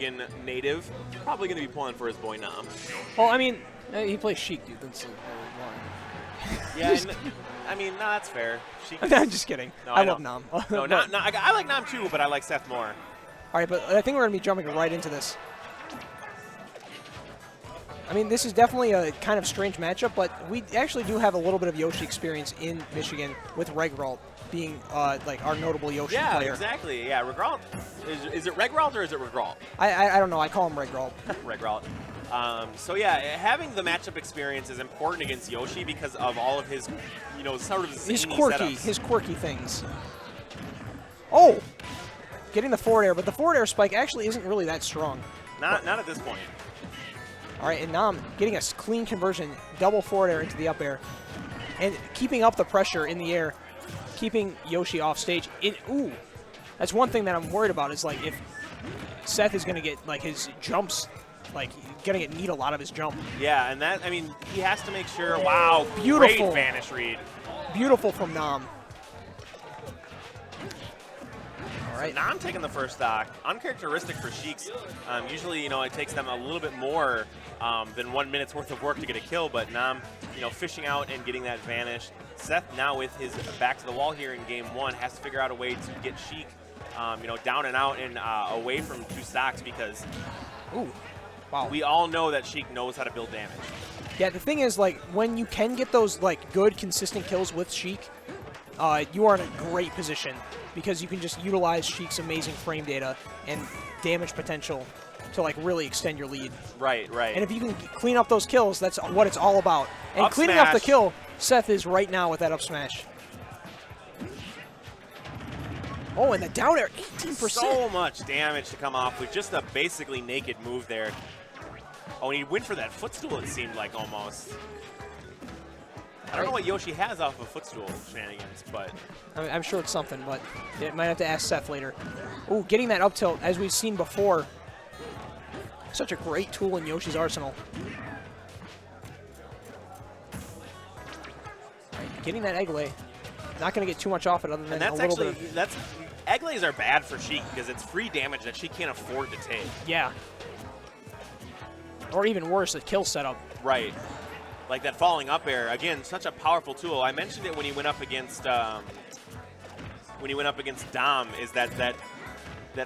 Michigan native, probably going to be pulling for his boy Nam. Well, I mean, he plays Sheik, dude. That's like, yeah, and, I mean, no, that's fair. I'm just kidding. No, I love Nam. No, I like Nam too, but I like Seth more. All right, but I think we're going to be jumping right into this. I mean, this is definitely a kind of strange matchup, but we actually do have a little bit of Yoshi experience in Michigan with Regralt being like our notable Yoshi player. Yeah, exactly. Yeah, Regralt. Is it Regralt or is it Regralt? I don't know. I call him Regralt. Regralt. So yeah, having the matchup experience is important against Yoshi because of all of his, you know, sort of zany setups. His quirky things. Oh, getting the forward air, but the forward air spike actually isn't really that strong. Not at this point. All right, and Nam getting a clean conversion, double forward air into the up air, and keeping up the pressure in the air, keeping Yoshi off stage. Ooh, that's one thing that I'm worried about is like if Seth is going to get like his jumps, like going to get need a lot of his jump. Yeah, and that, I mean, he has to make sure. Wow, beautiful great vanish read. Beautiful from Nam. All right, so Nam taking the first stock. Uncharacteristic for Sheiks. Usually, you know, it takes them a little bit more than 1 minute's worth of work to get a kill, but Nam, you know, fishing out and getting that vanish. Seth now with his back to the wall here in game one has to figure out a way to get Sheik, you know, down and out and away from 2 stocks because wow, we all know that Sheik knows how to build damage. Yeah, the thing is, like, when you can get those like good, consistent kills with Sheik, you are in a great position because you can just utilize Sheik's amazing frame data and damage potential to like really extend your lead. Right, right. And if you can clean up those kills, that's what it's all about. And Up cleaning smash. up the kill, Seth is right now with that up smash. Oh, and the down air, 18%. So much damage to come off with just a basically naked move there. Oh, and he went for that footstool, it seemed like, almost. I don't know what Yoshi has off of footstool shenanigans, but... I mean, I'm sure it's something, but it might have to ask Seth later. Ooh, getting that up tilt, as we've seen before. Such a great tool in Yoshi's arsenal. Right, getting that egg lay. Not going to get too much off it other than that's a little actually, bit of... that's egg lays are bad for Sheik because it's free damage that she can't afford to take. Yeah. Or even worse, a kill setup. Right. Like that falling up air. Again, such a powerful tool. I mentioned it when he went up against Dom, is that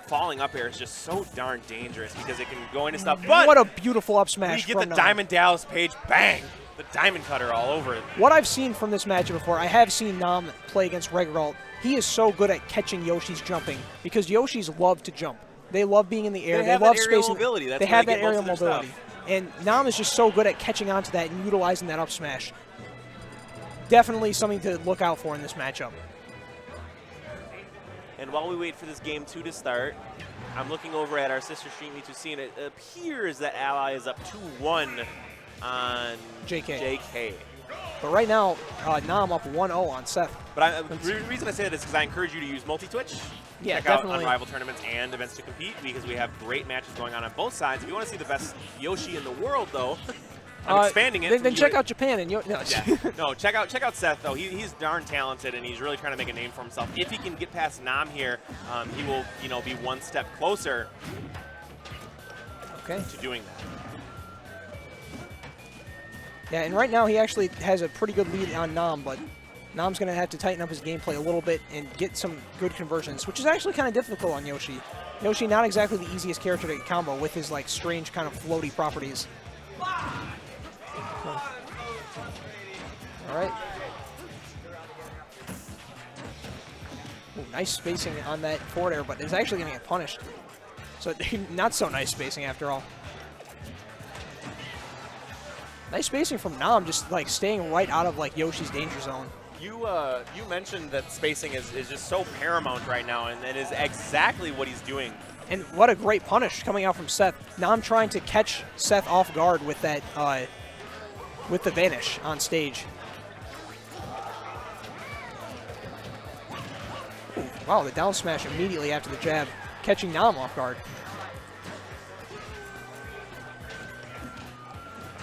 falling up air is just so darn dangerous because it can go into stuff. But what a beautiful up smash. We get the Diamond Dallas Page, bang! The Diamond Cutter all over it. What I've seen from this matchup before, I have seen Nam play against Regralt. He is so good at catching Yoshi's jumping because Yoshis love to jump. They love being in the air. They love spacing. Mobility. That's they have that aerial mobility. And Nam is just so good at catching onto that and utilizing that up smash. Definitely something to look out for in this matchup. And while we wait for this game 2 to start, I'm looking over at our sister stream E2C, and it appears that Ally is up 2-1 on JK. But right now, Nam up 1-0 on Seth. But the reason I say that is because I encourage you to use multi-Twitch. Yeah, Check definitely. out Unrivaled tournaments and events to compete because we have great matches going on both sides. If you want to see the best Yoshi in the world, though, I'm expanding it. Then check out Japan and no, check out Seth though. He's darn talented and he's really trying to make a name for himself. If he can get past Nam here, he will be one step closer. To doing that. Yeah, and right now he actually has a pretty good lead on Nam, but Nam's going to have to tighten up his gameplay a little bit and get some good conversions, which is actually kind of difficult on Yoshi. Yoshi, not exactly the easiest character to combo with his like strange kind of floaty properties. All right. Ooh, nice spacing on that forward air, but it's actually going to get punished. So not so nice spacing after all. Nice spacing from Nam, just like staying right out of like Yoshi's danger zone. You mentioned that spacing is just so paramount right now, and that is exactly what he's doing. And what a great punish coming out from Seth. Nam trying to catch Seth off guard with that, with the vanish on stage. Ooh, wow, the down smash immediately after the jab, catching Nam off guard.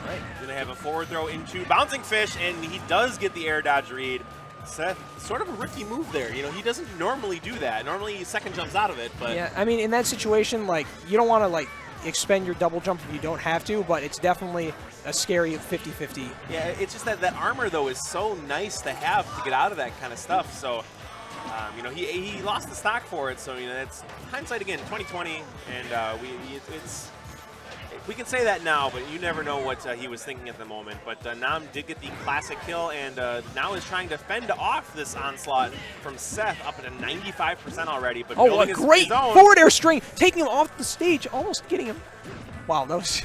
All right, gonna have a forward throw into bouncing fish, and he does get the air dodge read. Seth, sort of a rookie move there. You know, he doesn't normally do that. Normally he second jumps out of it, but... Yeah, I mean, in that situation, like, you don't want to, like, expend your double jump if you don't have to, but it's definitely a scary 50-50. Yeah, it's just that armor, though, is so nice to have to get out of that kind of stuff. So, you know, he lost the stock for it. So, you know, it's hindsight again, 2020, and we can say that now, but you never know what he was thinking at the moment. But Nam did get the classic kill, and now is trying to fend off this onslaught from Seth up at a 95% already. But Oh, a great forward air string, taking him off the stage, almost getting him. Wow, that was.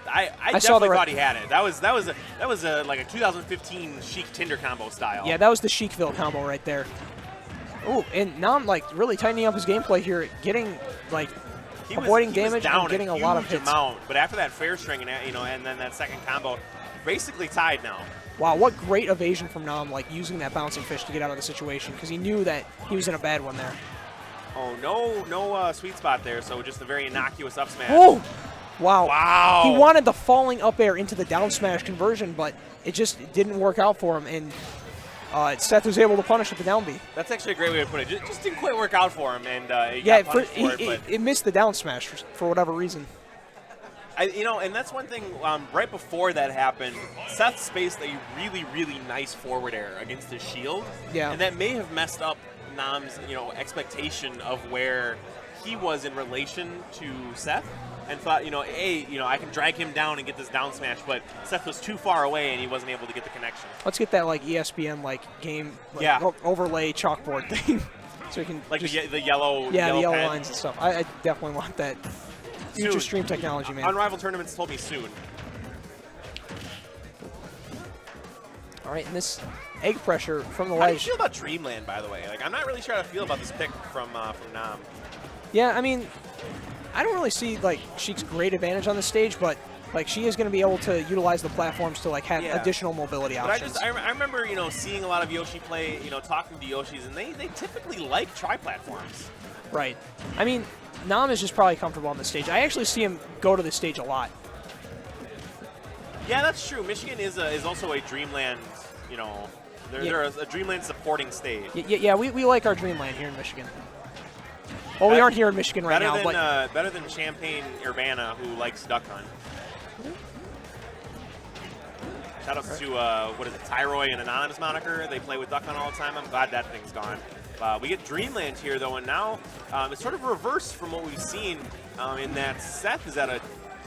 I definitely thought he had it. That was like a 2015 Sheik Tinder combo style. Yeah, that was the Sheikville combo right there. Oh, and Nam like really tightening up his gameplay here, getting like avoiding damage and getting a lot of hits. But after that fair string and and then that second combo, basically tied now. Wow, what great evasion from Nam, like using that bouncing fish to get out of the situation, because he knew that he was in a bad one there. Oh, no sweet spot there, so just a very innocuous up smash. Oh! Wow. Wow. He wanted the falling up air into the down smash conversion, but it just didn't work out for him, and Seth was able to punish with the down B. That's actually a great way to put it. Just didn't quite work out for him, and it missed the down smash for whatever reason. And that's one thing. Right before that happened, Seth spaced a really, really nice forward air against his shield. Yeah. And that may have messed up Nam's, expectation of where he was in relation to Seth, and thought, I can drag him down and get this down smash, but Seth was too far away and he wasn't able to get the connection. Let's get that ESPN game overlay chalkboard thing, so we can the yellow the yellow pen. lines and stuff. I definitely want that. Future stream technology, man. Unrivaled Tournaments told me soon. All right, and this egg pressure from the ledge. How do you feel about Dreamland, by the way? I'm not really sure how to feel about this pick from Nam. Yeah, I mean, I don't really see Sheik's great advantage on the stage, but she is going to be able to utilize the platforms to have additional mobility options. I remember seeing a lot of Yoshi play, talking to Yoshis, and they typically like tri-platforms. Right. I mean, Nam is just probably comfortable on the stage. I actually see him go to the stage a lot. Yeah, that's true. Michigan is also a Dreamland, they're a Dreamland supporting stage. Yeah, we like our Dreamland here in Michigan. Well, we aren't here in Michigan right now. Better than Champaign-Urbana, who likes Duck Hunt. Shout out to, Tyroy and Anonymous moniker. They play with Duck Hunt all the time. I'm glad that thing's gone. We get Dreamland here, though, and now it's sort of reverse from what we've seen in that Seth is at a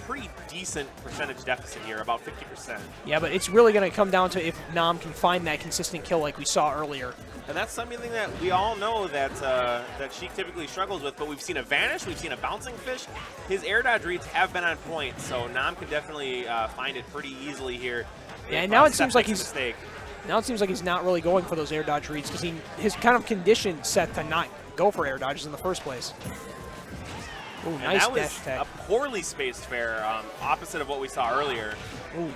pretty decent percentage deficit here, about 50%. Yeah, but it's really going to come down to if Nam can find that consistent kill like we saw earlier. And that's something that we all know that Sheik typically struggles with, but we've seen a vanish, we've seen a bouncing fish. His air dodge reads have been on point, so Nam can definitely find it pretty easily here. Yeah, and now it seems like he's not really going for those air dodge reads because his kind of conditioned Seth to not go for air dodges in the first place. Ooh, and nice that dash was attack. A poorly spaced fair, opposite of what we saw earlier. Ooh.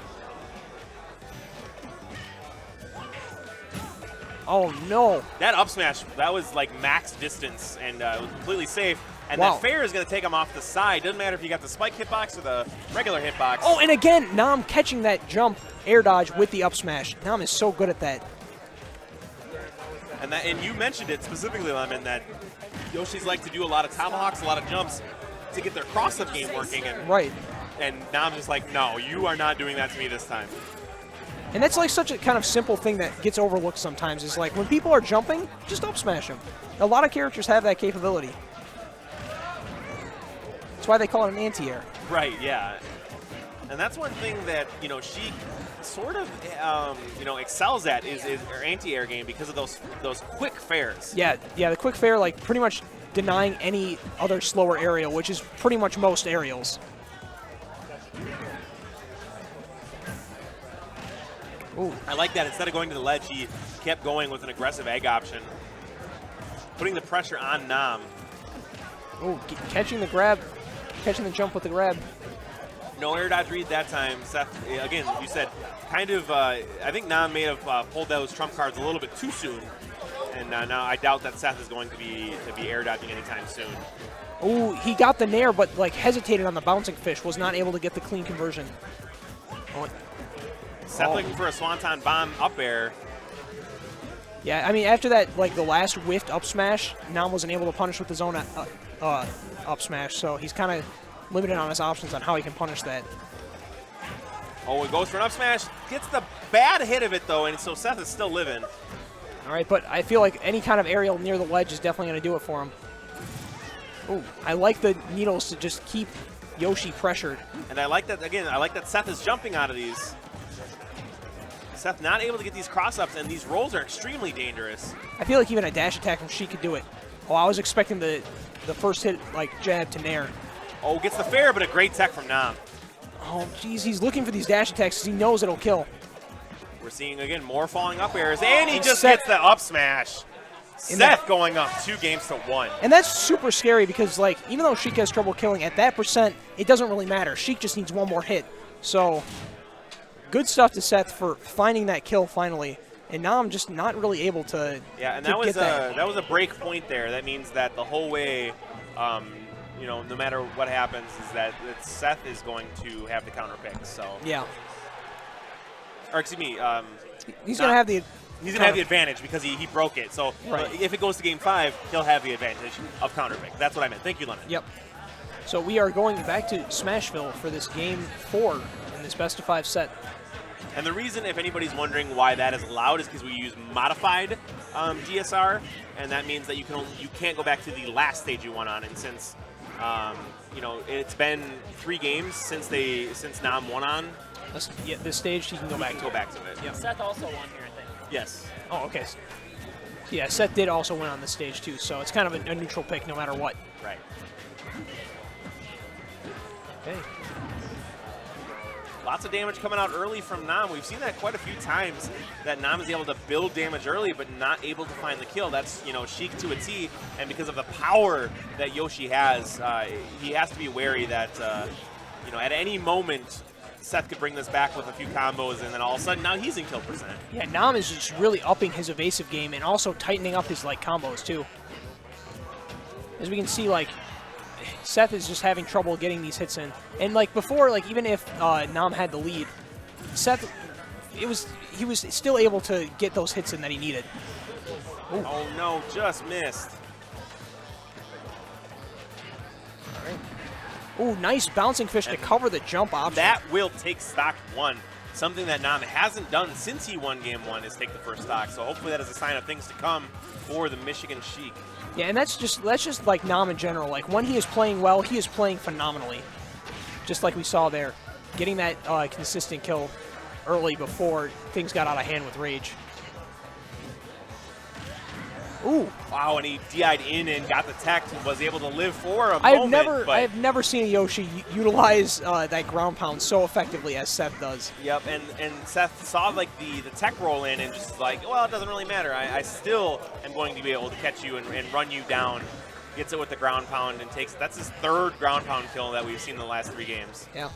Oh, no. That up smash, that was max distance and was completely safe. And that fair is going to take him off the side. Doesn't matter if you got the spike hitbox or the regular hitbox. Oh, and again, Nam catching that jump air dodge with the up smash. Nam is so good at that. And you mentioned it specifically, Lemon, that Yoshi's like to do a lot of tomahawks, a lot of jumps to get their cross-up game working. And Nam's just like, no, you are not doing that to me this time. And that's such a kind of simple thing that gets overlooked sometimes. Is when people are jumping, just up smash them. A lot of characters have that capability. That's why they call it an anti-air. Right, yeah. And that's one thing that, Sheik sort of, excels at is her anti-air game because of those quick fairs. Yeah, the quick fair, pretty much denying any other slower aerial, which is pretty much most aerials. Ooh. I like that. Instead of going to the ledge, he kept going with an aggressive egg option, putting the pressure on Nam. Ooh, catching the grab, catching the jump with the grab. No air dodge read that time. Seth, again, you said, kind of, I think Nam may have pulled those trump cards a little bit too soon. And now I doubt that Seth is going to be air dodging anytime soon. Ooh, he got the nair, but hesitated on the bouncing fish, was not able to get the clean conversion. Oh. Seth looking for a Swanton bomb up air. Yeah, I mean, after that, the last whiffed up smash, Nam wasn't able to punish with his own up smash, so he's kind of limited on his options on how he can punish that. Oh, it goes for an up smash. Gets the bad hit of it, though, and so Seth is still living. All right, but I feel like any kind of aerial near the ledge is definitely going to do it for him. Ooh, I like the needles to just keep Yoshi pressured. And I like that, again, I like that Seth is jumping out of these. Seth not able to get these cross-ups, and these rolls are extremely dangerous. I feel like even a dash attack from Sheik could do it. Oh, I was expecting the first hit, like, jab to nair. Oh, gets the fair, but a great tech from Nam. Oh, geez, he's looking for these dash attacks because he knows it'll kill. We're seeing, again, more falling up airs, and he And just Seth- gets the up smash. Seth going up 2-1. And that's super scary because, like, even though Sheik has trouble killing, at that percent, it doesn't really matter. Sheik just needs one more hit. So, good stuff to Seth for finding that kill finally. And now I'm just not really able to Yeah, and to that get was a break point there. That means that the whole way, you know, no matter what happens, is that Seth is going to have the counter pick. So, Yeah. or excuse me, He's going to have the... he's gonna have the advantage because he broke it. So Right. if it goes to game 5, he'll have the advantage of counter pick. That's what I meant. Thank you, Lemon. Yep. So we are going back to Smashville for this game 4 in this best-of-5 set. And the reason, if anybody's wondering why that is allowed, is because we use modified DSR, and that means that you can't go back to the last stage you won on. And since you know, it's been 3 games since Nam won on, This stage, he can go back to. go back to it. Yeah. Seth also won here, I think. Yes. Oh, okay. Yeah, Seth did also win on this stage too, so it's kind of a neutral pick no matter what. Right. Okay. Lots of damage coming out early from Nam. We've seen that quite a few times, that Nam is able to build damage early but not able to find the kill. That's, you know, Sheik to a T, and because of the power that Yoshi has, he has to be wary that, you know, at any moment, Seth could bring this back with a few combos, and then all of a sudden now he's in kill percent. Yeah, Nam is just really upping his evasive game and also tightening up his, like, combos too. As we can see, like, Seth is just having trouble getting these hits in. And, like, before, like, even if Nam had the lead, Seth, he was still able to get those hits in that he needed. Ooh. Oh no, just missed. Ooh, nice bouncing fish to cover the jump option. That will take stock 1. Something that Nam hasn't done since he won game 1 is take the first stock. So hopefully that is a sign of things to come for the Michigan Sheik. Yeah, and that's just like Nam in general. Like, when he is playing well, he is playing phenomenally. Just like we saw there. Getting that consistent kill early before things got out of hand with Rage. Ooh. Wow, and he DI'd in and got the tech and was able to live for a I moment. have never seen a Yoshi utilize that ground pound so effectively as Seth does. Yep, and Seth saw like the tech roll in and just like, well, it doesn't really matter. I still am going to be able to catch you and run you down. Gets it with the ground pound and takes, that's his 3rd ground pound kill that we've seen in the last 3 games. Yeah.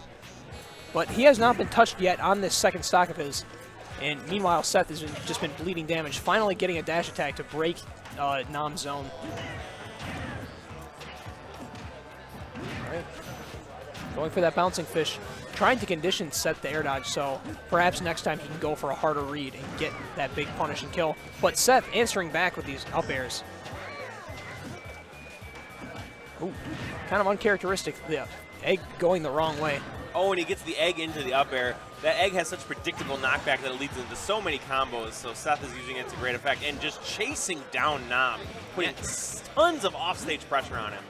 But he has not been touched yet on this second stock of his. And meanwhile, Seth has just been bleeding damage, finally getting a dash attack to break Nam's zone. All right. Going for that bouncing fish. Trying to condition Seth to air dodge, so perhaps next time he can go for a harder read and get that big punish and kill. But Seth answering back with these up airs. Ooh, kind of uncharacteristic. The egg going the wrong way. Oh, and he gets the egg into the up air. That egg has such predictable knockback that it leads into so many combos, so Seth is using it to great effect and just chasing down Nam, putting tons of offstage pressure on him.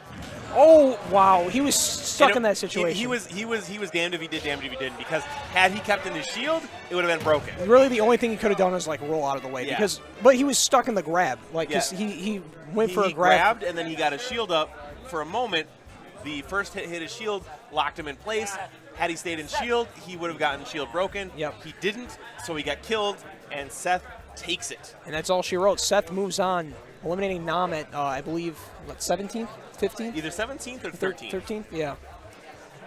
Oh, wow. He was stuck in that situation. He was damned if he did, damned if he didn't, because had he kept in his shield, it would have been broken. Really, the only thing he could have done is, like, roll out of the way. Yeah. But he was stuck in the grab. Like, because he went for a grab. He grabbed, and then he got his shield up for a moment. The first hit his shield, locked him in place. Had he stayed in shield, he would have gotten shield broken. Yep. He didn't, so he got killed, and Seth takes it. And that's all she wrote. Seth moves on, eliminating Nam at, I believe, what, 17th? 15th? Either 17th or 13th. 13th? Yeah.